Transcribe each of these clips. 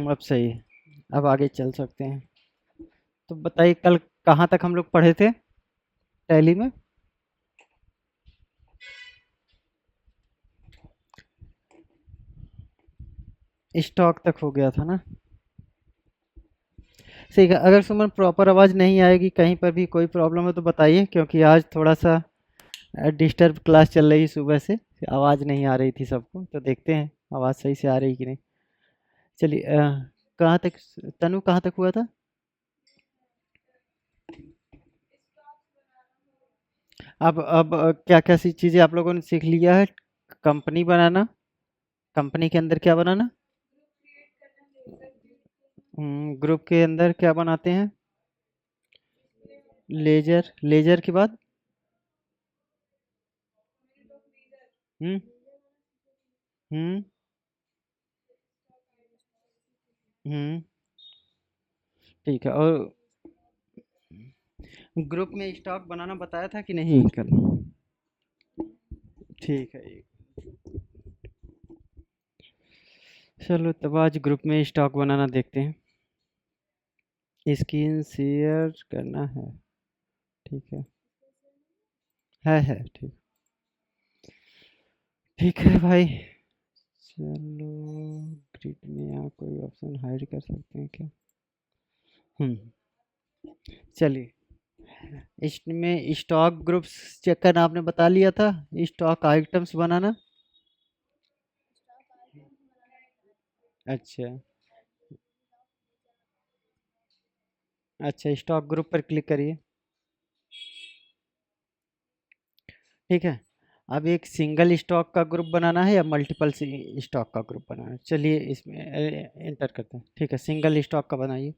अब सही है। अब आगे चल सकते हैं। तो बताइए कल कहाँ तक हम लोग पढ़े थे टैली में। स्टॉक तक हो गया था ना। ठीक है, अगर सुमन प्रॉपर आवाज़ नहीं आएगी कहीं पर भी कोई प्रॉब्लम है तो बताइए, क्योंकि आज थोड़ा सा डिस्टर्ब क्लास चल रही सुबह से। आवाज़ नहीं आ रही थी सबको, तो देखते हैं आवाज़ सही से आ रही कि नहीं। चलिए कहाँ तक, तनु कहाँ तक हुआ था। अब क्या क्या सी चीज़ें आप लोगों ने सीख लिया है। कंपनी बनाना, कंपनी के अंदर क्या बनाना। ग्रुप के अंदर क्या बनाते हैं। लेजर, लेजर के बाद। हम्म। हम्म। हम्म। ठीक है। और ग्रुप में स्टॉक बनाना बताया था कि नहीं कल। ठीक है। चलो तब आज ग्रुप में स्टॉक बनाना देखते हैं। स्क्रीन शेयर करना है। ठीक है ठीक। ठीक है भाई। चलो, ग्रिड में यहाँ कोई ऑप्शन हाइड कर सकते हैं क्या। हम्म। चलिए, इसमें स्टॉक ग्रुप्स चेक करना आपने बता लिया था। स्टॉक आइटम्स बनाना। अच्छा। अच्छा, स्टॉक ग्रुप पर क्लिक करिए। ठीक है। अब एक सिंगल स्टॉक का ग्रुप बनाना है या मल्टीपल स्टॉक का ग्रुप बनाना है। चलिए इसमें एंटर करते हैं। ठीक है, सिंगल स्टॉक का बनाइए।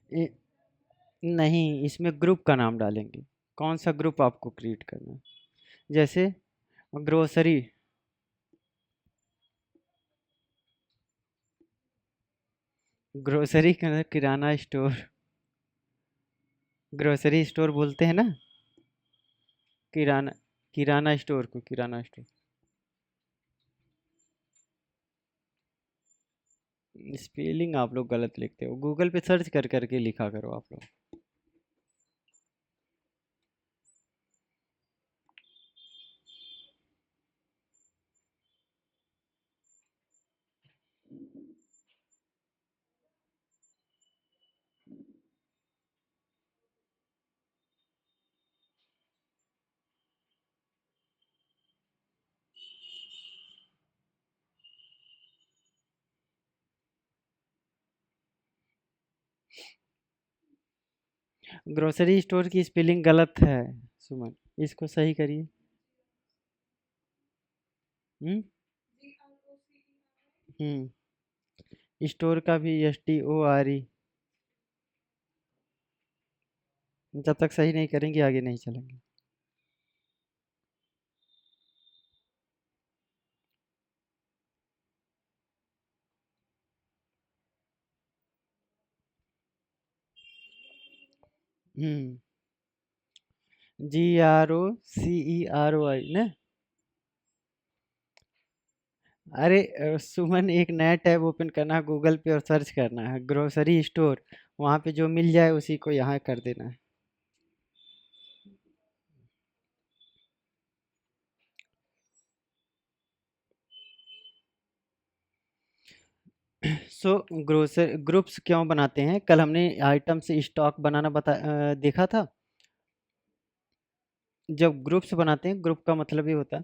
ए- नहीं, इसमें ग्रुप का नाम डालेंगे। कौन सा ग्रुप आपको क्रिएट करना है। जैसे ग्रोसरी। ग्रोसरी का किराना स्टोर। ग्रोसरी स्टोर बोलते हैं ना। किराना, किराना स्टोर को किराना स्टोर। स्पेलिंग आप लोग गलत लिखते हो, गूगल पे सर्च कर करके लिखा करो आप लोग। ग्रोसरी स्टोर की स्पेलिंग गलत है सुमन, इसको सही करिए। हम्म। स्टोर का भी STORE। जब तक सही नहीं करेंगे आगे नहीं चलेंगे। हम्म। GROCERY ना। अरे सुमन, एक नया टैब ओपन करना है गूगल पे और सर्च करना है ग्रोसरी स्टोर। वहाँ पे जो मिल जाए उसी को यहाँ कर देना है। सो ग्रोसर ग्रुप्स क्यों बनाते हैं, कल हमने आइटम से स्टॉक बनाना देखा था। जब ग्रुप्स बनाते हैं, ग्रुप का मतलब ये होता है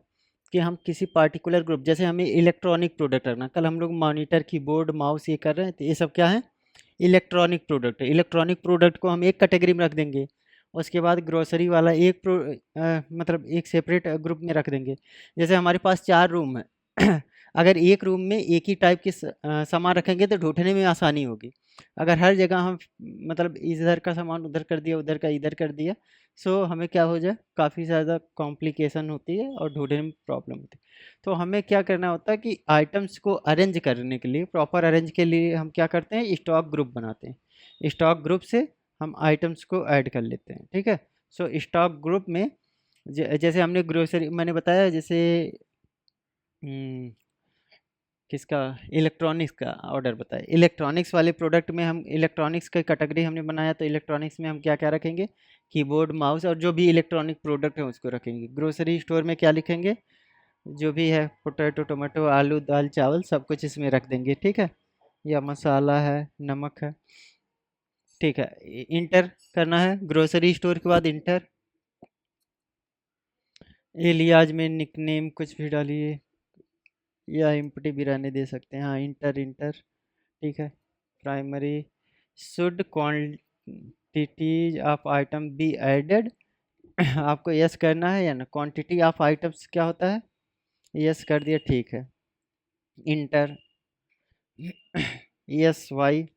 कि हम किसी पार्टिकुलर ग्रुप, जैसे हमें इलेक्ट्रॉनिक प्रोडक्ट रखना, कल हम लोग मॉनिटर कीबोर्ड माउस ये कर रहे हैं, तो ये सब क्या है। इलेक्ट्रॉनिक प्रोडक्ट है। इलेक्ट्रॉनिक प्रोडक्ट को हम एक कैटेगरी में रख देंगे। उसके बाद ग्रोसरी वाला मतलब एक सेपरेट ग्रुप में रख देंगे। जैसे हमारे पास 4 रूम है। अगर एक रूम में एक ही टाइप के सामान रखेंगे तो ढूंढने में आसानी होगी। अगर हर जगह हम मतलब इधर का सामान उधर कर दिया, उधर का इधर कर दिया, सो हमें क्या हो जाए, काफ़ी ज़्यादा कॉम्प्लिकेशन होती है और ढूंढने में प्रॉब्लम होती है। तो हमें क्या करना होता है कि आइटम्स को अरेंज करने के लिए, प्रॉपर अरेंज के लिए हम क्या करते हैं, स्टॉक ग्रुप बनाते हैं। स्टॉक ग्रुप से हम आइटम्स को ऐड कर लेते हैं, ठीक है। सो स्टॉक ग्रुप में जैसे हमने ग्रोसरी मैंने बताया, जैसे हम्म, किसका, इलेक्ट्रॉनिक्स का ऑर्डर बताया। इलेक्ट्रॉनिक्स वाले प्रोडक्ट में हम इलेक्ट्रॉनिक्स का कैटेगरी हमने बनाया, तो इलेक्ट्रॉनिक्स में हम क्या क्या रखेंगे, कीबोर्ड माउस और जो भी इलेक्ट्रॉनिक प्रोडक्ट है उसको रखेंगे। ग्रोसरी स्टोर में क्या लिखेंगे, जो भी है पोटैटो टोमेटो आलू दाल चावल सब कुछ इसमें रख देंगे, ठीक है। या मसाला है, नमक है, ठीक है। इंटर करना है ग्रोसरी स्टोर के बाद इंटर। एलियाज में निकनेम कुछ भी डालिए, या एम्प्टी भी रहने दे सकते हैं, हाँ इंटर इंटर, ठीक है। Primary should quantities of item be added. आपको यस करना है या ना, क्वांटिटी ऑफ आइटम्स क्या होता है, यस कर दिया, ठीक है। इंटर, यस वाई,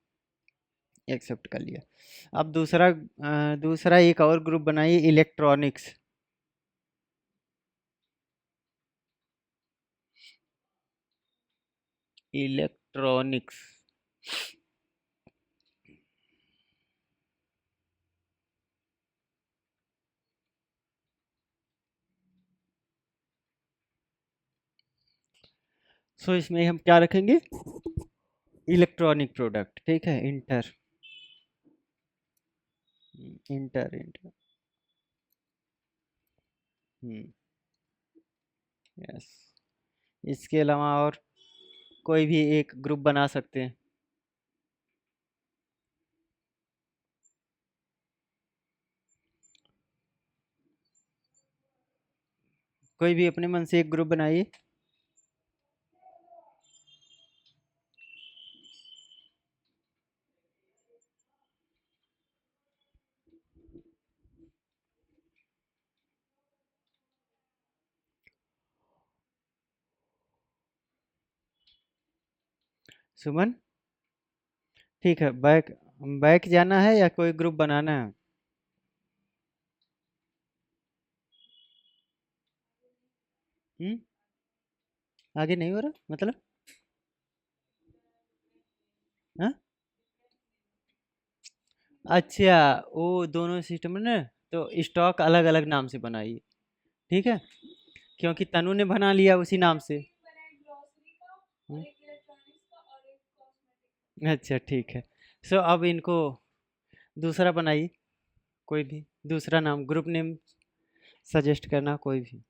एक्सेप्ट कर लिया। अब दूसरा एक और ग्रुप बनाइए, इलेक्ट्रॉनिक्स। इलेक्ट्रॉनिक्स, सो इसमें हम क्या रखेंगे, इलेक्ट्रॉनिक प्रोडक्ट, ठीक है। इंटर इंटर इंटर, हम्म, यस। इसके अलावा और कोई भी एक ग्रुप बना सकते हैं। कोई भी अपने मन से एक ग्रुप बनाइए। सुमन, ठीक है। बैक बैक जाना है या कोई ग्रुप बनाना है। हम्म, आगे नहीं हो रहा मतलब, हाँ, अच्छा, वो दोनों सिस्टम में ना, तो स्टॉक अलग अलग नाम से बनाइए, ठीक है। क्योंकि तनु ने बना लिया उसी नाम से। हम्म, अच्छा ठीक है। सो अब इनको दूसरा बनाइए, कोई भी दूसरा नाम, ग्रुप नेम सजेस्ट करना कोई भी।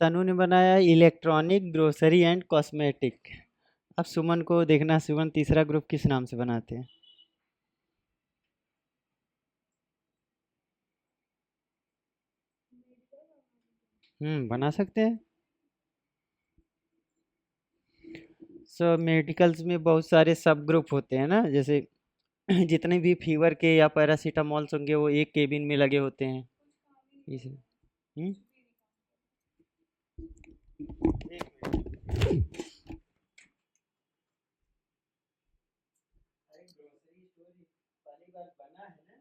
तनु ने बनाया इलेक्ट्रॉनिक ग्रोसरी एंड कॉस्मेटिक। अब सुमन को देखना, सुमन तीसरा ग्रुप किस नाम से बनाते हैं। बना सकते हैं। सो मेडिकल्स में बहुत सारे सब ग्रुप होते हैं ना, जैसे जितने भी फीवर के या पैरासीटामॉल्स होंगे वो एक केबिन में लगे होते हैं, इसे। हम्म, अरे ग्रोसरी स्टोर पहली बार बना है ना।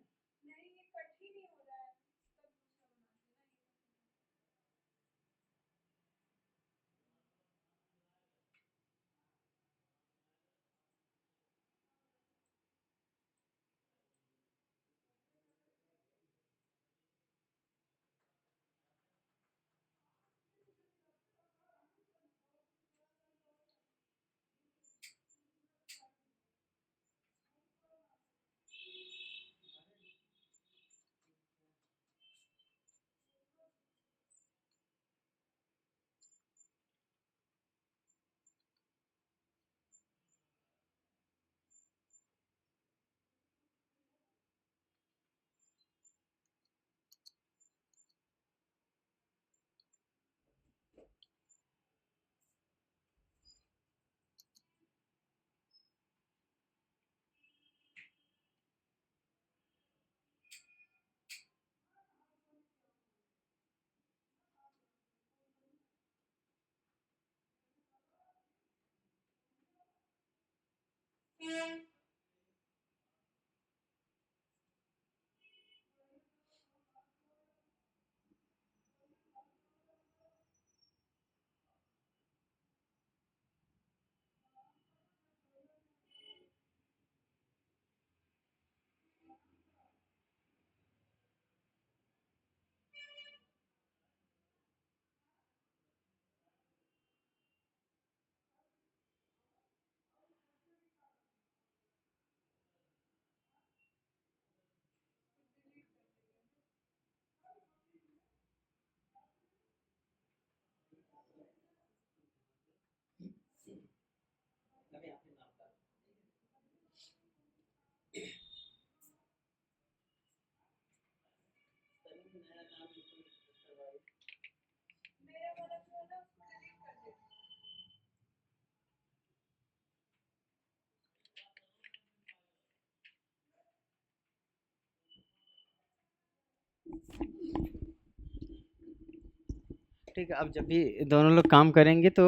ठीक है, अब जब भी दोनों लोग काम करेंगे तो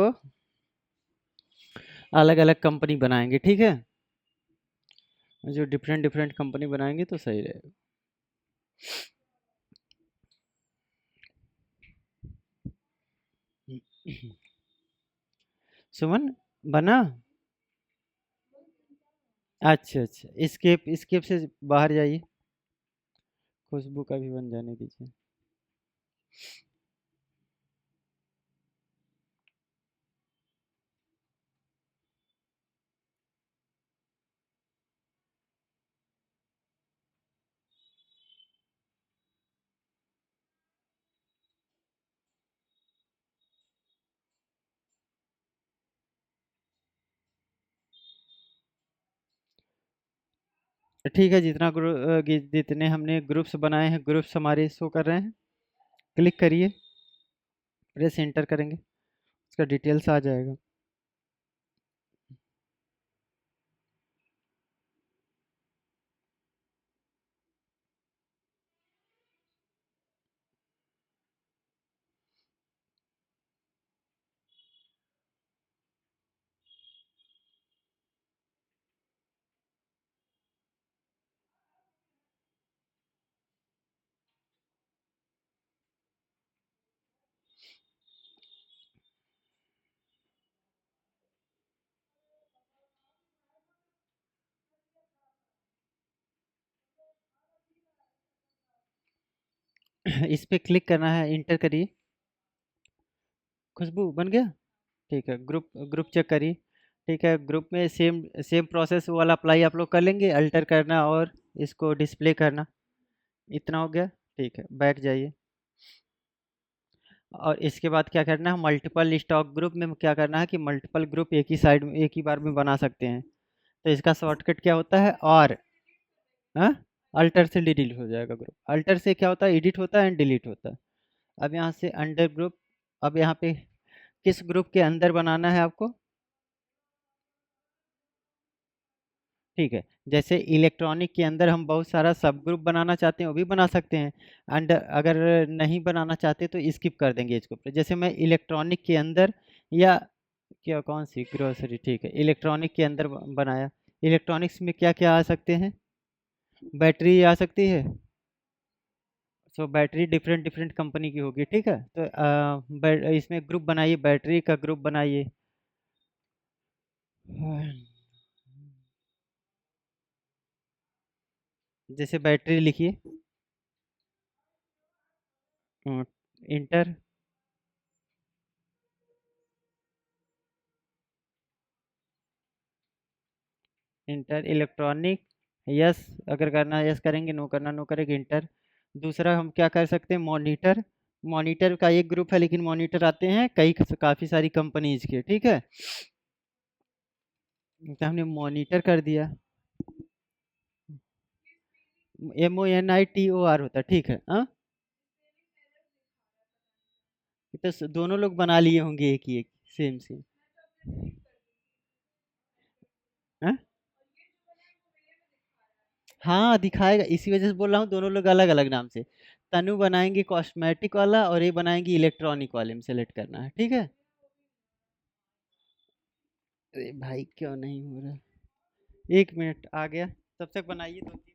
अलग अलग कंपनी बनाएंगे, ठीक है। जो डिफरेंट डिफरेंट कंपनी बनाएंगे तो सही रहेगा। सुमन बना। अच्छा अच्छा, स्केप स्केप से बाहर जाइए, खुशबू का भी बन जाने दीजिए। ठीक है, जितने हमने ग्रुप्स बनाए हैं, ग्रुप्स हमारे शो कर रहे हैं। क्लिक करिए, प्रेस एंटर करेंगे, उसका डिटेल्स आ जाएगा। इस पे क्लिक करना है, इंटर करिए। खुशबू बन गया। ठीक है, ग्रुप ग्रुप चेक करिए। ठीक है, ग्रुप में सेम सेम प्रोसेस वाला अप्लाई आप लोग कर लेंगे, अल्टर करना और इसको डिस्प्ले करना। इतना हो गया। ठीक है, बैक जाइए। और इसके बाद क्या करना है, मल्टीपल स्टॉक ग्रुप में क्या करना है कि मल्टीपल ग्रुप एक ही साइड में एक ही बार में बना सकते हैं। तो इसका शॉर्टकट क्या होता है, और हाँ, अल्टर से डिलीट हो जाएगा ग्रुप। अल्टर से क्या होता है, एडिट होता है एंड डिलीट होता है। अब यहाँ से अंडर ग्रुप, अब यहाँ पे किस ग्रुप के अंदर बनाना है आपको। ठीक है, जैसे इलेक्ट्रॉनिक के अंदर हम बहुत सारा सब ग्रुप बनाना चाहते हैं, वो भी बना सकते हैं। एंड अगर नहीं बनाना चाहते तो स्किप कर देंगे इसको। जैसे मैं इलेक्ट्रॉनिक के अंदर, या क्या कौन सी ग्रोसरी, ठीक है, इलेक्ट्रॉनिक के अंदर बनाया। इलेक्ट्रॉनिक्स में क्या क्या आ सकते हैं, बैटरी आ सकती है। सो बैटरी डिफरेंट डिफरेंट कंपनी की होगी, ठीक है। तो इसमें ग्रुप बनाइए, बैटरी का ग्रुप बनाइए। जैसे बैटरी लिखिए, इंटर, इंटर इलेक्ट्रॉनिक। यस अगर करना है यस करेंगे, नो करना नो करेंगे, इंटर। दूसरा हम क्या कर सकते हैं, मॉनिटर। मॉनिटर का एक ग्रुप है, लेकिन मॉनिटर आते हैं कई काफ़ी सारी कंपनीज के, ठीक है। तो हमने मॉनिटर कर दिया, MONITOR होता है, ठीक है। हाँ, ये तो दोनों लोग बना लिए होंगे एक ही एक, सेम सेम। हाँ हाँ, दिखाएगा, इसी वजह से बोल रहा हूँ दोनों लोग अलग अलग नाम से। तनु बनाएंगे कॉस्मेटिक वाला और ये बनाएंगे इलेक्ट्रॉनिक वाले में सेलेक्ट करना है, ठीक है। अरे भाई क्यों नहीं हो रहा, एक मिनट आ गया, तब तक बनाइए दो तीन।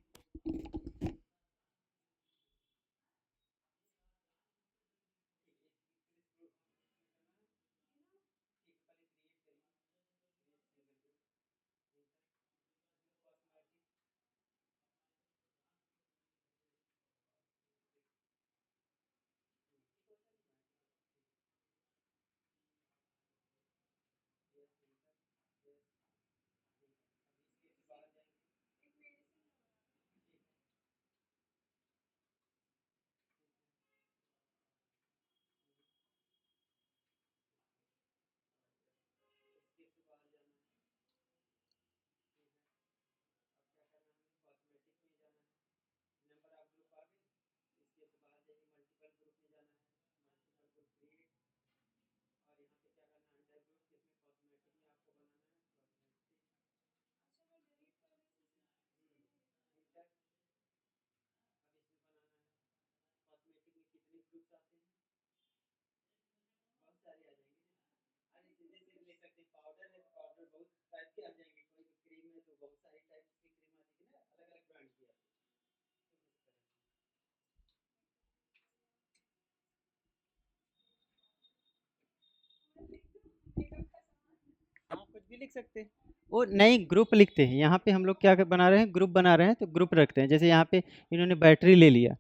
हम कुछ भी लिख सकते हैं। वो नहीं, ग्रुप लिखते हैं यहाँ पे। हम लोग क्या बना रहे हैं, ग्रुप बना रहे हैं तो ग्रुप रखते हैं। जैसे यहाँ पे इन्होंने बैटरी ले लिया,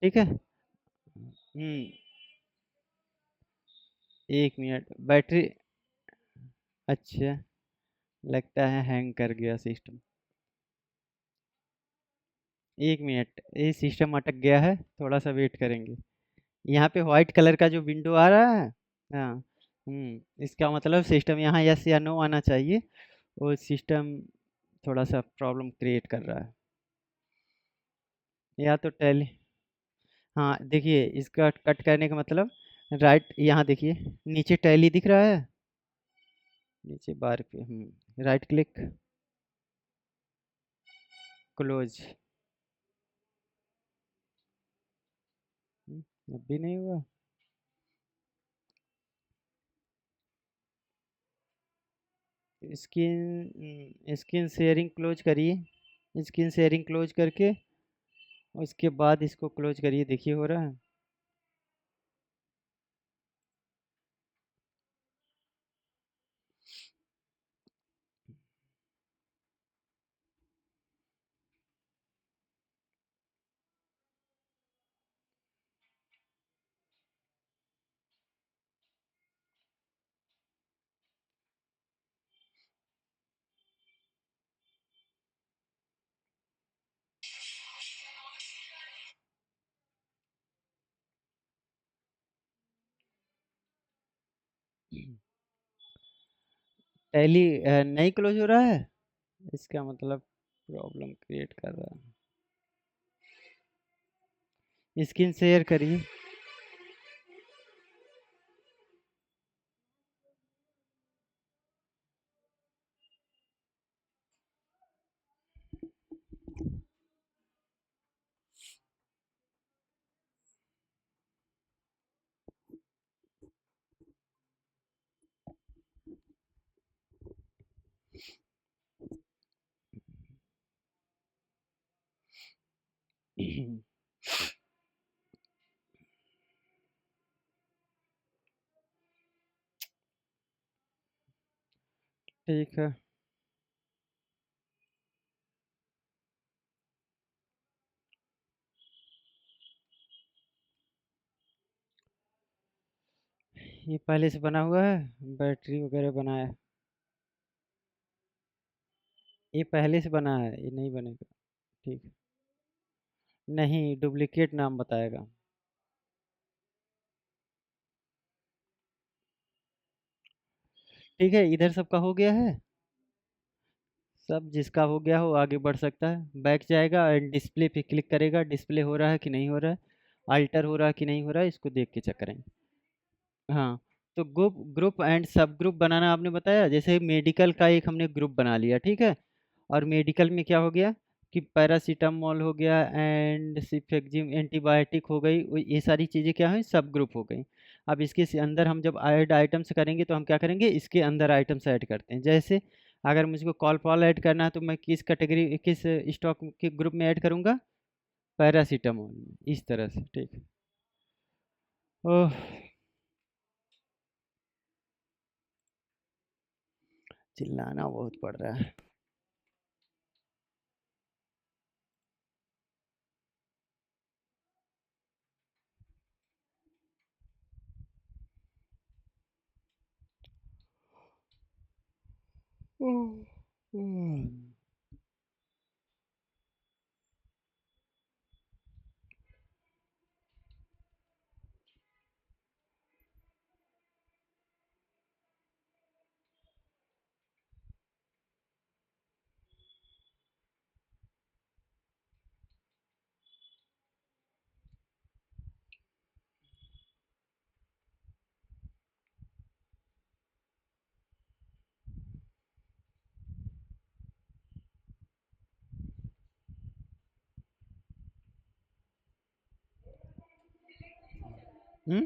ठीक है। 1 मिनट, बैटरी। अच्छा, लगता है हैंग कर गया सिस्टम। 1 मिनट, ये सिस्टम अटक गया है, थोड़ा सा वेट करेंगे। यहाँ पे व्हाइट कलर का जो विंडो आ रहा है, हाँ, इसका मतलब सिस्टम यहाँ यस या नो आना चाहिए। वो सिस्टम थोड़ा सा प्रॉब्लम क्रिएट कर रहा है। या तो टैली, हाँ देखिए, इसका कट करने का मतलब, राइट यहाँ देखिए, नीचे टैली दिख रहा है, नीचे बार पे राइट क्लिक, क्लोज। अब भी नहीं हुआ। स्क्रीन शेयरिंग क्लोज करिए, स्क्रीन शेयरिंग क्लोज करके उसके बाद इसको क्लोज करिए, देखिए हो रहा है। टैली नहीं क्लोज हो रहा है, इसका मतलब प्रॉब्लम क्रिएट कर रहा है। स्क्रीन शेयर करिए। ठीक है। ये पहले से बना हुआ है, बैटरी वगैरह बनाया, ये पहले से बना है, ये नहीं बनेगा। ठीक है, नहीं, डुप्लीकेट नाम बताएगा। ठीक है, इधर सबका हो गया है। सब जिसका हो गया हो आगे बढ़ सकता है, बैक जाएगा एंड डिस्प्ले पे क्लिक करेगा, डिस्प्ले हो रहा है कि नहीं हो रहा है, अल्टर हो रहा है कि नहीं हो रहा है, इसको देख के चेक करेंगे। हाँ, तो ग्रुप ग्रुप एंड सब ग्रुप बनाना आपने बताया। जैसे मेडिकल का एक हमने ग्रुप बना लिया, ठीक है। और मेडिकल में क्या हो गया कि पैरासीटामोल हो गया एंड सिफेक्जिम एंटीबायोटिक हो गई, ये सारी चीज़ें क्या हैं, सब ग्रुप हो गई। अब इसके अंदर हम जब ऐड आइटम्स करेंगे तो हम क्या करेंगे, इसके अंदर आइटम्स ऐड करते हैं। जैसे अगर मुझको कॉल पॉल ऐड करना है तो मैं किस कैटेगरी, किस स्टॉक के ग्रुप में ऐड करूँगा, पैरासीटामोल में, इस तरह से, ठीक है। ओह, चिल्लाना बहुत पड़ रहा है। ओह, हम्म।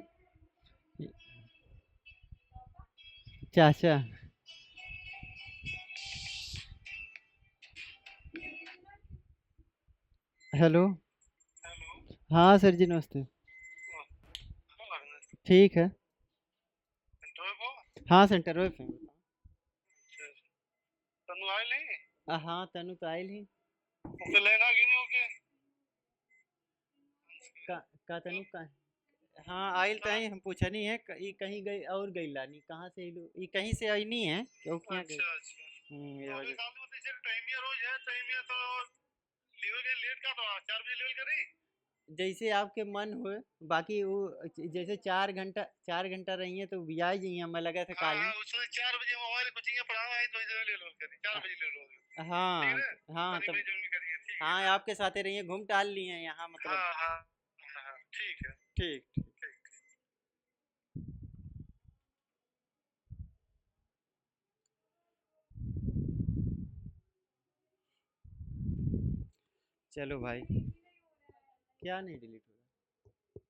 चाचा। हेलो। हाँ सर जी, नमस्ते। ठीक है। हाँ सेंटर पे हैं। हाँ तनु तो आयल ही। का, का तनु का। हाँ आयल तो है, हम पूछा नहीं है ई कहीं गई और गई लानी कहाँ से ई कहीं से आई नहीं है क्यों क्या गई। ये जैसे आपके मन हो। बाकी वो जैसे 4 घंटा 4 घंटा रही है तो ब्याज ही हमें लगा था काल ही। हाँ हाँ तब। हाँ आपके साथ रही है, घूम टहल लिए हैं यहाँ मतलब। ठीक। चलो भाई। क्या नहीं डिलीट हो रहा?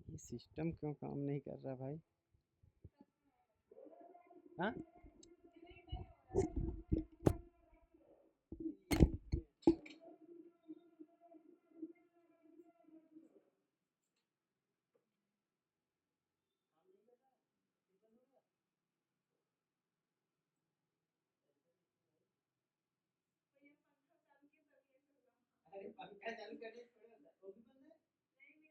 ये सिस्टम क्यों काम नहीं कर रहा भाई? हाँ। अरे पंखा चालू करने से थोड़ी होता है, वो भी बंद है। एक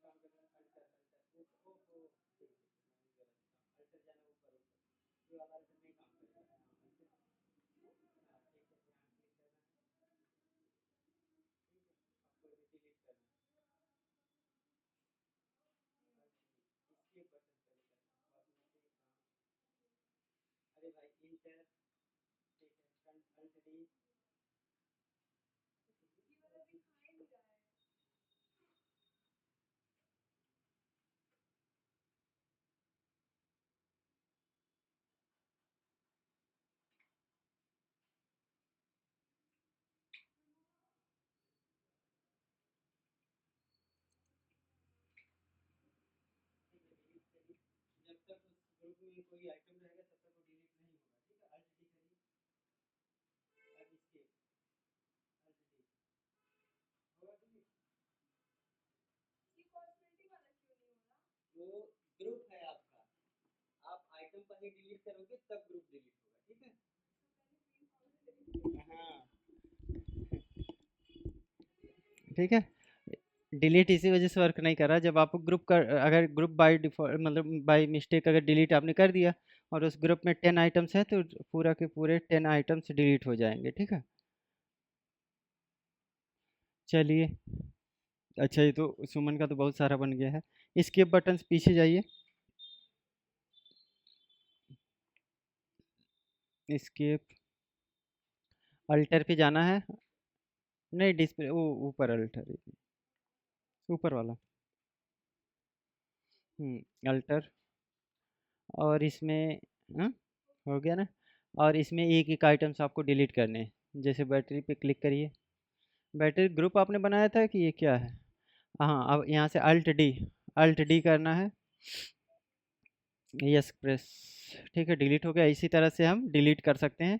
काम करना अल्टर अल्टर ओ ओ ठीक है, मैंने गलत अल्टर जाना ऊपर ऊपर ये वाला अल्टर नहीं काम करेगा। अल्टर। हाँ ठीक है, यहाँ क्लिक करना है। ठीक है। आपको भी डिलीट करना है। इसके बटन पहले करना है कॉस्मेटिक। हाँ अरे भाई इंटर। ठीक है अल्ट डी। ठीक है डिलीट करिए। जब तक उस ग्रुप में कोई आइटम रहेगा तब तक वो डिलीट नहीं होगा। ठीक है अल्ट डी करिए। अब इसके अल्ट डी होगा डिलीट। वो ग्रुप है आपका, आप आइटम पहले डिलीट करोगे तब ग्रुप डिलीट होगा। ठीक है। हाँ ठीक है। डिलीट इसी वजह से वर्क नहीं कर रहा, जब आप ग्रुप का अगर ग्रुप बाय डिफॉल्ट मतलब बाय मिस्टेक अगर डिलीट आपने कर दिया और उस ग्रुप में 10 आइटम्स हैं तो पूरा के पूरे 10 आइटम्स डिलीट हो जाएंगे। ठीक है। चलिए अच्छा, ये तो सुमन का तो बहुत सारा बन गया है। एस्केप बटन से पीछे जाइए। एस्केप, अल्टर पे जाना है। नहीं, डिस्प्ले वो ऊपर अल्टर, ऊपर वाला। अल्टर। और इसमें हाँ, हो गया ना। और इसमें एक एक आइटम्स आपको डिलीट करने हैं। जैसे बैटरी पे क्लिक करिए। बैटरी ग्रुप आपने बनाया था कि ये क्या है? हाँ, अब यहाँ से अल्ट डी करना है। Yes press. ठीक है, डिलीट हो गया। इसी तरह से हम डिलीट कर सकते हैं।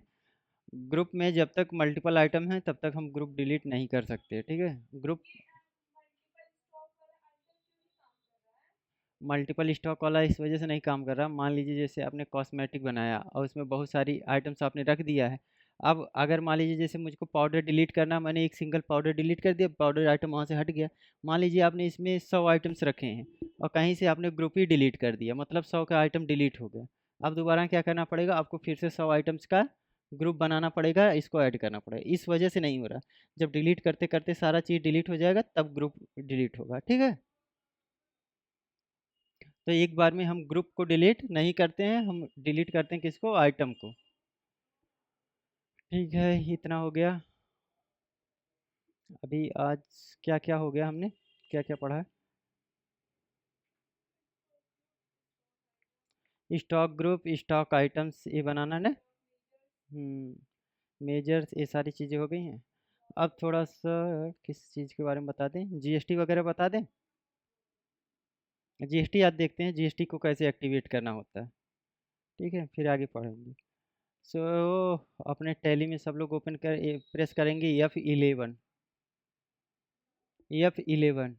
ग्रुप में जब तक मल्टीपल आइटम हैं तब तक हम ग्रुप डिलीट नहीं कर सकते। ठीक है, ग्रुप मल्टीपल स्टॉक वाला इस वजह से नहीं काम कर रहा। मान लीजिए जैसे आपने कॉस्मेटिक बनाया और उसमें बहुत सारी आइटम्स आपने रख दिया है। अब अगर मान लीजिए जैसे मुझको पाउडर डिलीट करना, मैंने एक सिंगल पाउडर डिलीट कर दिया, पाउडर आइटम वहाँ से हट गया। मान लीजिए आपने इसमें 100 आइटम्स रखे हैं और कहीं से आपने ग्रुप ही डिलीट कर दिया, मतलब 100 का आइटम डिलीट हो गया। अब दोबारा क्या करना पड़ेगा आपको? फिर से 100 आइटम्स का ग्रुप बनाना पड़ेगा, इसको ऐड करना पड़ेगा। इस वजह से नहीं हो रहा। जब डिलीट करते करते सारा चीज़ डिलीट हो जाएगा तब ग्रुप डिलीट होगा। ठीक है, तो एक बार में हम ग्रुप को डिलीट नहीं करते हैं, हम डिलीट करते हैं किसको? आइटम को। ठीक है, इतना हो गया। अभी आज क्या क्या हो गया, हमने क्या क्या पढ़ा है? स्टॉक ग्रुप, स्टॉक आइटम्स ये बनाना ना। मेजर्स, ये सारी चीज़ें हो गई हैं। अब थोड़ा सा किस चीज़ के बारे में बता दें? जीएसटी वगैरह बता दें। जीएसटी आज देखते हैं जीएसटी को कैसे एक्टिवेट करना होता है। ठीक है, फिर आगे पढ़ेंगे। सो अपने टैली में सब लोग ओपन कर प्रेस करेंगे F11। F11।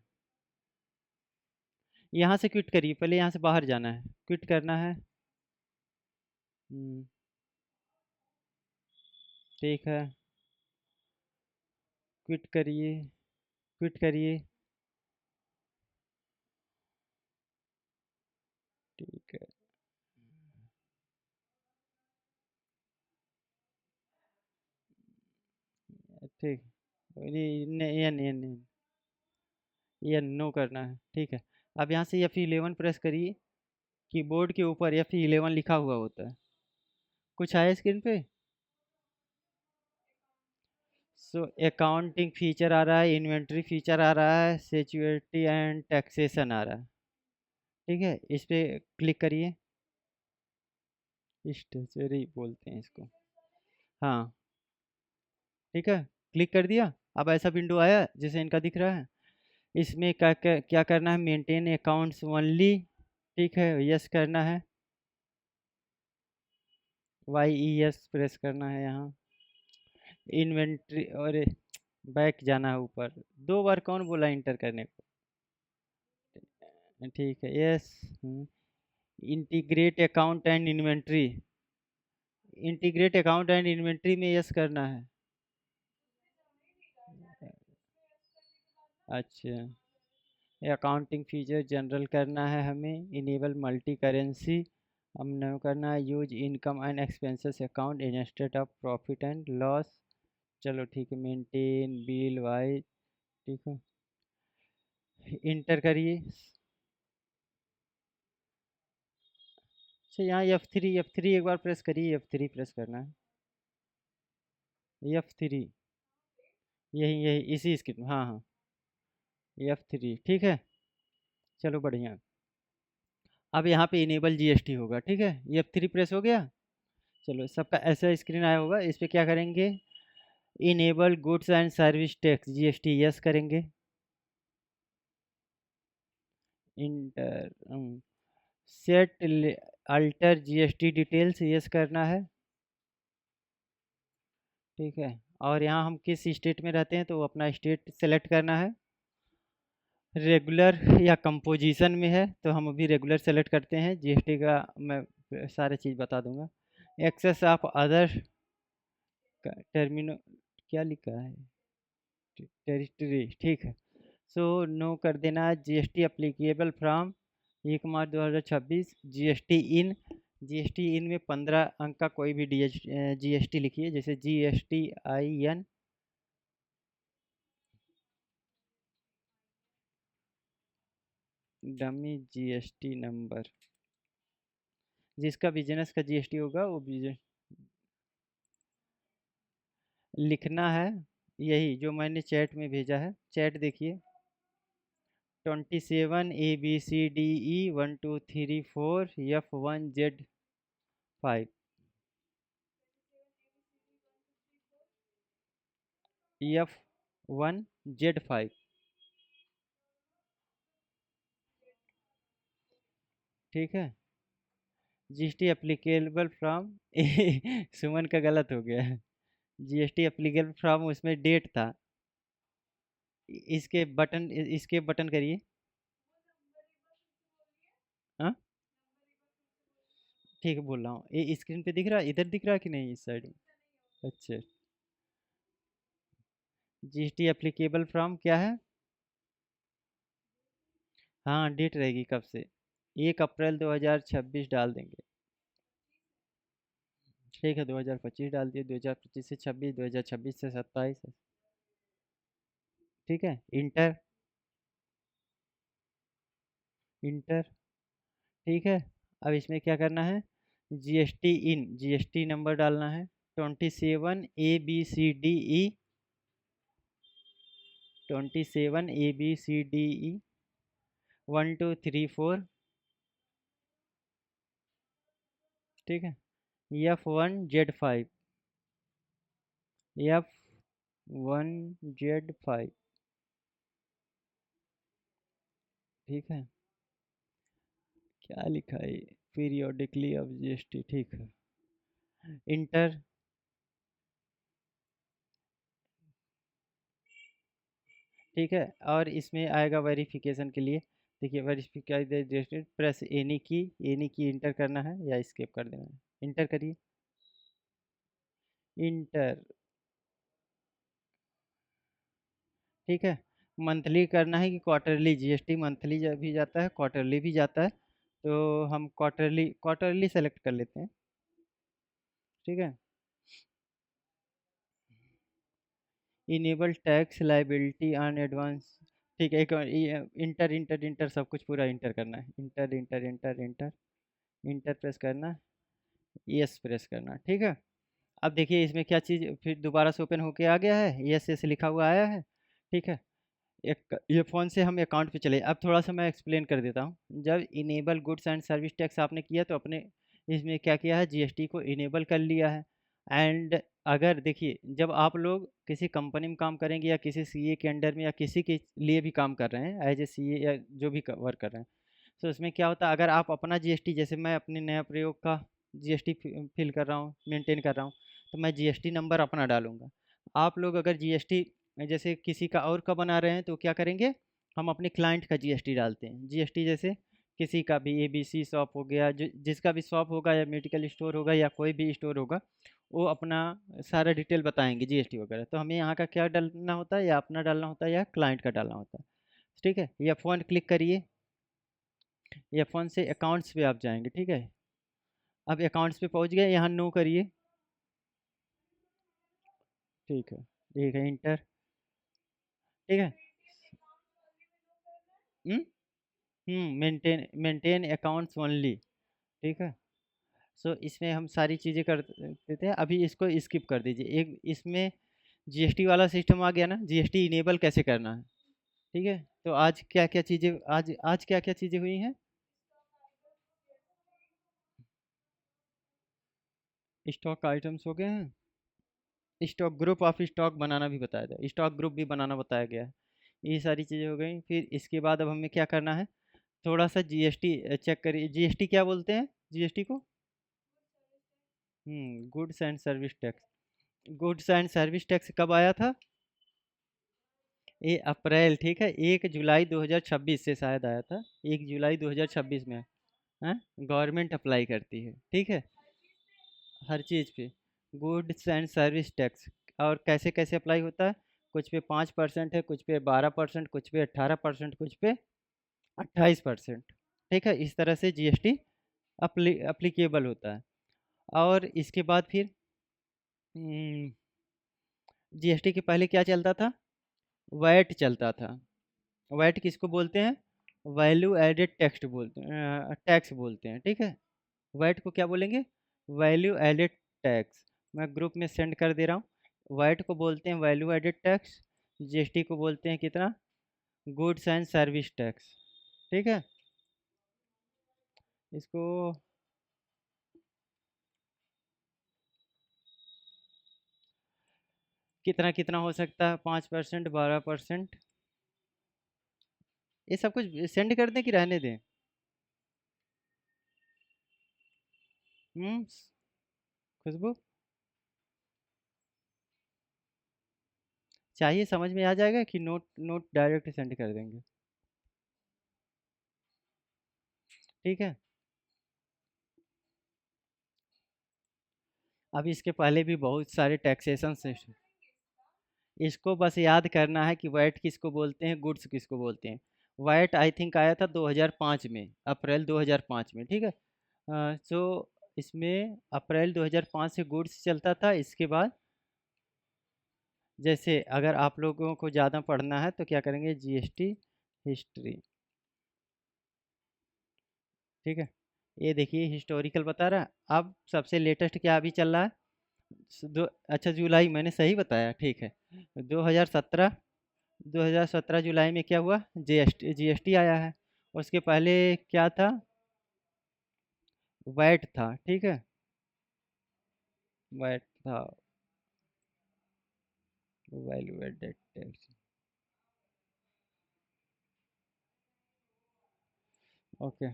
यहाँ से क्विट करिए, पहले यहाँ से बाहर जाना है, क्विट करना है। हम्म, ठीक है, क्विट करिए, क्विट करिए। ठीक है, ठीक। नहीं, ये नो करना है। ठीक है, अब यहाँ से F11 प्रेस करिए। कीबोर्ड के ऊपर F11 लिखा हुआ होता है, कुछ आया स्क्रीन पे? सो अकाउंटिंग फीचर आ रहा है, इन्वेंट्री फीचर आ रहा है, सिक्योरिटी एंड टैक्सेशन आ रहा है। ठीक है, इस पे क्लिक करिए। स्टेचरी बोलते हैं इसको। हाँ, ठीक है, क्लिक कर दिया। अब ऐसा विंडो आया जैसे इनका दिख रहा है। इसमें क्या क्या क्या करना है? Maintain accounts only. ठीक है, यस करना है। YES प्रेस करना है यहाँ। इन्वेंट्री और बैक जाना है ऊपर। 2 बार कौन बोला इंटर करने को? ठीक है, yes. Integrate account and inventory. Integrate account and inventory में यस करना है। अच्छा, अकाउंटिंग फीचर जनरल करना है हमें। इनेबल मल्टी करेंसी हम न करना है। Use income and expenses account instead of profit and loss. चलो ठीक है, मेंटेन बिल वाइज। ठीक है, इंटर करिए। अच्छा, यहाँ F3 एक बार प्रेस करिए। F3 प्रेस करना है। F3, यही यही इसी स्क्रीन में। हाँ हाँ, F3। ठीक है, चलो बढ़िया। अब यहाँ पे इनेबल जीएसटी होगा। ठीक है, F3 प्रेस हो गया। चलो, सबका ऐसा स्क्रीन आया होगा। इस पे क्या करेंगे? Enable goods and service tax GST, yes करेंगे। Enter set alter GST details, yes करना है। ठीक है, और यहाँ हम किस स्टेट में रहते हैं तो अपना स्टेट सेलेक्ट करना है। रेगुलर या कंपोजिशन में है तो हम अभी रेगुलर सेलेक्ट करते हैं। जीएसटी का मैं सारे चीज़ बता दूंगा। एक्सेस ऑफ अदर टर्मिनो, क्या लिखा है? टेरिटरी। ठीक है, सो नो कर देना। GST applicable from 1 March 2026। GST in में 15 अंक का कोई भी जीएसटी लिखिए, जैसे GSTIN। डमी जीएसटी नंबर, जिसका बिजनेस का जीएसटी होगा वो लिखना है। यही जो मैंने चैट में भेजा है, चैट देखिए। 27 ABCDE 1 2 3 4 F1Z5, F1Z5। ठीक है। जीएसटी एप्लीकेबल फ्रॉम सुमन का गलत हो गया है। जीएसटी एप्लीकेबल फ्रॉम उसमें डेट था। इसके बटन करिए। हाँ, ठीक है बोल रहा हूँ। ये स्क्रीन पे दिख रहा है, इधर दिख रहा है कि नहीं, इस साइड में? अच्छा। जीएसटी एप्लीकेबल फ्रॉम क्या है? हाँ, डेट रहेगी कब से, 1 अप्रैल 2026 डाल देंगे। ठीक है, 2025 डाल दिए, 2025 से 26, 2026 से 27। ठीक है, इंटर। इंटर। ठीक है। अब इसमें क्या करना है? जीएसटी नंबर डालना है। 27 ABCDE 1234। ठीक है। F1Z5, F1Z5। ठीक है। क्या लिखा है? Periodically of GST. ठीक है, इंटर। ठीक है। और इसमें आएगा वेरिफिकेशन के लिए। देखिए, वेरिफिकेशन प्रेस एनी की इंटर करना है या स्केप कर देना है। इंटर करिए। इंटर। ठीक है। मंथली करना है कि क्वार्टरली? जीएसटी मंथली भी जाता है, क्वार्टरली भी जाता है, तो हम क्वार्टरली क्वार्टरली सेलेक्ट कर लेते हैं। ठीक है। Enable tax liability on advance. ठीक है, एक इंटर इंटर इंटर सब कुछ पूरा इंटर करना है। Inter inter inter inter enter press करना, यस प्रेस करना। ठीक है। अब देखिए इसमें क्या चीज़ फिर दोबारा से ओपन होके आ गया है, यस यस लिखा हुआ आया है। ठीक है। एक ये फ़ोन से हम अकाउंट पे चले। अब थोड़ा सा मैं एक्सप्लेन कर देता हूँ। जब enable goods and service tax आपने किया तो अपने इसमें क्या किया है, जीएसटी को इनेबल कर लिया है। एंड अगर देखिए, जब आप लोग किसी कंपनी में काम करेंगे या किसी सीए के अंडर में या किसी के लिए भी काम कर रहे हैं एज ए सीए या जो भी वर्क कर रहे हैं, तो उसमें क्या होता है, अगर आप अपना जीएसटी, जैसे मैं अपने नया प्रयोग का जीएसटी फिल कर रहा हूँ, मेंटेन कर रहा हूँ, तो मैं जीएसटी नंबर अपना डालूंगा। आप लोग अगर जीएसटी जैसे किसी का और का बना रहे हैं तो क्या करेंगे, हम अपने क्लाइंट का जीएसटी डालते हैं। जीएसटी जैसे किसी का भी एबीसी शॉप हो गया, जो जिसका भी शॉप होगा या मेडिकल स्टोर होगा या कोई भी स्टोर होगा, वो अपना सारा डिटेल बताएंगे जीएसटी वगैरह। तो हमें यहाँ का क्या डालना होता है, या अपना डालना होता है या क्लाइंट का डालना होता है। ठीक है। या फ़ोन क्लिक करिए, या फ़ोन से अकाउंट्स पे आप जाएंगे। ठीक है। अब अकाउंट्स पे पहुँच गए, यहाँ नो करिए। ठीक है। ठीक है, इंटर। ठीक है। Maintain maintain accounts only. ठीक है। सो इसमें हम सारी चीज़ें कर देते हैं। अभी इसको स्किप कर दीजिए। एक इसमें जीएसटी वाला सिस्टम आ गया ना, जीएसटी इनेबल कैसे करना है। ठीक है। तो आज क्या क्या चीज़ें, आज आज क्या क्या चीज़ें हुई हैं? स्टॉक आइटम्स हो गए हैं। स्टॉक ग्रुप ऑफ स्टॉक बनाना भी बताया था, स्टॉक ग्रुप भी बनाना बताया गया है। ये सारी चीज़ें हो गई। फिर इसके बाद अब हमें क्या करना है, थोड़ा सा जीएसटी चेक करिए। जीएसटी क्या बोलते हैं जीएसटी को? Goods and service tax. Goods and service tax कब आया था? ये अप्रैल। ठीक है, 1 जुलाई 2026 से शायद आया था। 1 जुलाई 2026 में। हाँ, गवर्नमेंट अप्लाई करती है। ठीक है, हर चीज़ पे गुड्स एंड सर्विस टैक्स। और कैसे कैसे अप्लाई होता है, कुछ पे 5% है, कुछ पे 12%, कुछ पे 18%, कुछ पे 28%। ठीक है, इस तरह से जीएसटी अप्लीकेबल होता है। और इसके बाद फिर जीएसटी के पहले क्या चलता था? वैट चलता था। वैट किसको बोलते हैं? वैल्यू एडेड टेक्स्ट बोलते हैं, टैक्स बोलते हैं, ठीक है। वाइट को क्या बोलेंगे? Value added tax. मैं ग्रुप में सेंड कर दे रहा हूँ। वाइट को बोलते हैं वैल्यू एडेड टैक्स, जीएसटी को बोलते हैं कितना? गुड्स एंड सर्विस टैक्स, ठीक है। इसको कितना कितना हो सकता है? 5%, 12%? ये सब कुछ सेंड कर दें कि रहने दें? हम्म, खुशबू चाहिए, समझ में आ जाएगा कि नोट नोट डायरेक्ट सेंड कर देंगे? ठीक है। अब इसके पहले भी बहुत सारे टैक्सेशन सिस्टम, इसको बस याद करना है कि वैट किसको बोलते हैं, गुड्स किसको बोलते हैं। वैट आई थिंक आया था 2005 में, अप्रैल 2005 में, ठीक है। सो इसमें अप्रैल 2005 से गुड्स चलता था। इसके बाद जैसे अगर आप लोगों को ज़्यादा पढ़ना है तो क्या करेंगे, जीएसटी हिस्ट्री, ठीक है। ये देखिए हिस्टोरिकल बता रहा है। अब सबसे लेटेस्ट क्या अभी चल रहा है? दो, अच्छा जुलाई, मैंने सही बताया, ठीक है। 2017, 2017 जुलाई में क्या हुआ? जीएसटी आया है। उसके पहले क्या था? वैट था, ठीक है। वैट था, वैल्यू एडेड टैक्स। ओके।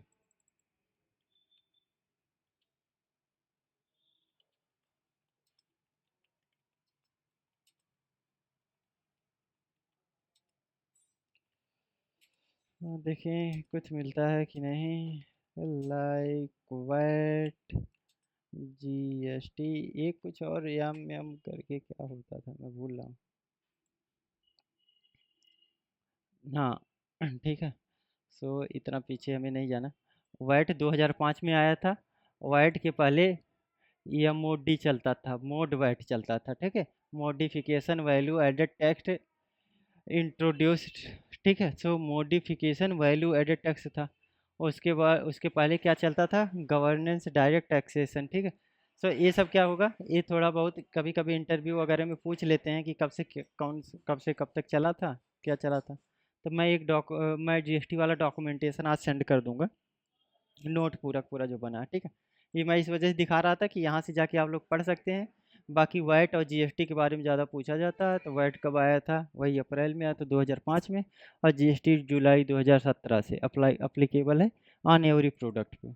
देखें कुछ मिलता है कि नहीं। लाइक वैट, जीएसटी, एक कुछ और यम यम करके क्या होता था, मैं भूल रहा हूँ। हाँ ठीक है। सो इतना पीछे हमें नहीं जाना। वैट 2005 में आया था। वैट के पहले यह मोडी चलता था, मोड वैट चलता था, ठीक है। Modification value added tax introduced, ठीक है। So modification value added tax था। उसके बाद उसके पहले क्या चलता था? गवर्नेंस डायरेक्ट टैक्सेशन, ठीक है। सो ये सब क्या होगा, ये थोड़ा बहुत कभी कभी इंटरव्यू वगैरह में पूछ लेते हैं कि कब से कब तक चला था, क्या चला था। तो मैं मैं जीएसटी वाला डॉक्यूमेंटेशन आज सेंड कर दूंगा, नोट पूरा पूरा जो बना है, ठीक है। ये मैं इस वजह से दिखा रहा था कि यहाँ से जाके आप लोग पढ़ सकते हैं। बाकी वैट और जीएसटी के बारे में ज़्यादा पूछा जाता है, तो वैट कब आया था? वही अप्रैल में आया था 2005 में। और जीएसटी जुलाई 2017 से अप्लीकेबल है ऑन एवरी प्रोडक्ट पे,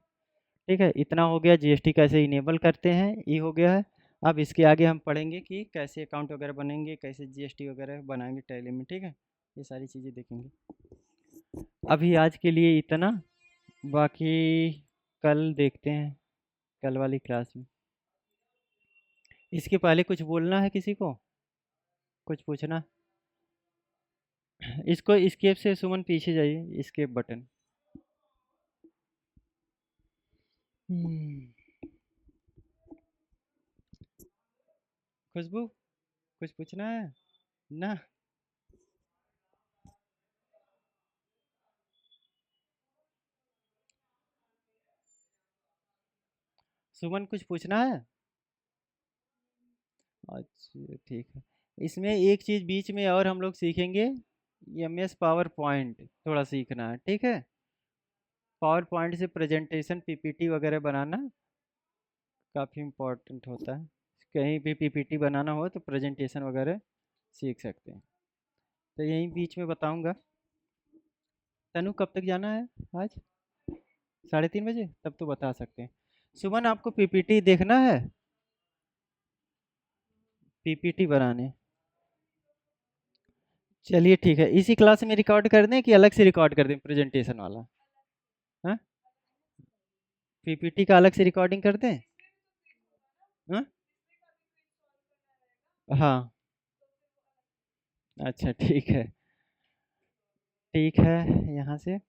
ठीक है। इतना हो गया जीएसटी कैसे इनेबल करते हैं, ये हो गया है। अब इसके आगे हम पढ़ेंगे कि कैसे अकाउंट वगैरह बनेंगे, कैसे जीएसटी वगैरह बनाएंगे टैली में, ठीक है। ये सारी चीज़ें देखेंगे। अभी आज के लिए इतना, बाकी कल देखते हैं, कल वाली क्लास में। इसके पहले कुछ बोलना है किसी को, कुछ पूछना? इसको स्केप से सुमन पीछे जाइए, स्केप बटन। हम्म, खुशबू कुछ पूछना है ना? सुमन कुछ पूछना है? अच्छा ठीक है। इसमें एक चीज़ बीच में और हम लोग सीखेंगे, एमएस पावर पॉइंट थोड़ा सीखना है, ठीक है। पावर पॉइंट से प्रेजेंटेशन पीपीटी वगैरह बनाना काफ़ी इम्पोर्टेंट होता है। कहीं भी पीपीटी बनाना हो तो प्रेजेंटेशन वगैरह सीख सकते हैं। तो यहीं बीच में बताऊंगा। तनु कब तक जाना है आज? 3:30 बजे, तब तो बता सकते हैं। सुमन आपको पीपीटी देखना है? पीपीटी बनाने, चलिए ठीक है। इसी क्लास में रिकॉर्ड कर दें कि अलग से रिकॉर्ड कर दें प्रेजेंटेशन वाला? हाँ, पीपीटी का अलग से रिकॉर्डिंग कर दें? हाँ हाँ, अच्छा ठीक है। ठीक है, यहाँ से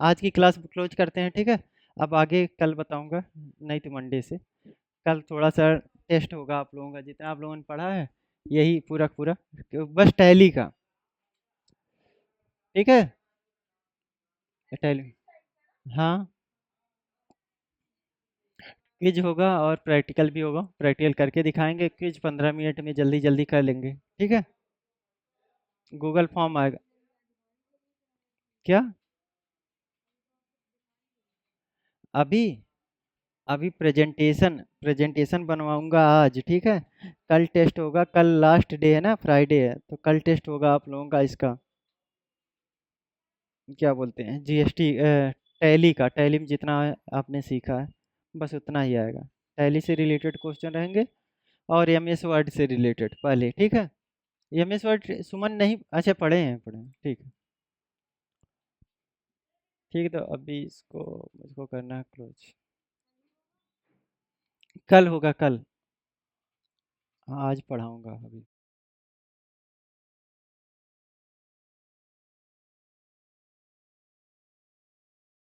आज की क्लास क्लोज करते हैं, ठीक है। अब आगे कल बताऊंगा, नहीं तो मंडे से। कल थोड़ा सा टेस्ट होगा आप लोगों का, जितना आप लोगों ने पढ़ा है यही पूरा पूरा, बस टैली का, ठीक है। टैली। हाँ, क्विज होगा और प्रैक्टिकल भी होगा, प्रैक्टिकल करके दिखाएंगे, क्विज 15 मिनट में जल्दी जल्दी कर लेंगे, ठीक है। गूगल फॉर्म आएगा। क्या? अभी अभी प्रेजेंटेशन प्रेजेंटेशन बनवाऊंगा आज, ठीक है। कल टेस्ट होगा, कल लास्ट डे है ना, फ्राइडे है, तो कल टेस्ट होगा आप लोगों का इसका, क्या बोलते हैं, जीएसटी, टैली का, टैली में जितना आपने सीखा है बस उतना ही आएगा। टैली से रिलेटेड क्वेश्चन रहेंगे और एमएस वर्ड से रिलेटेड पहले, ठीक है। एमएस वर्ड सुमन नहीं, अच्छा पढ़े हैं, ठीक है। ठीक है, तो अभी इसको मुझको करना है क्लोज। कल होगा कल। हाँ, आज पढ़ाऊंगा अभी।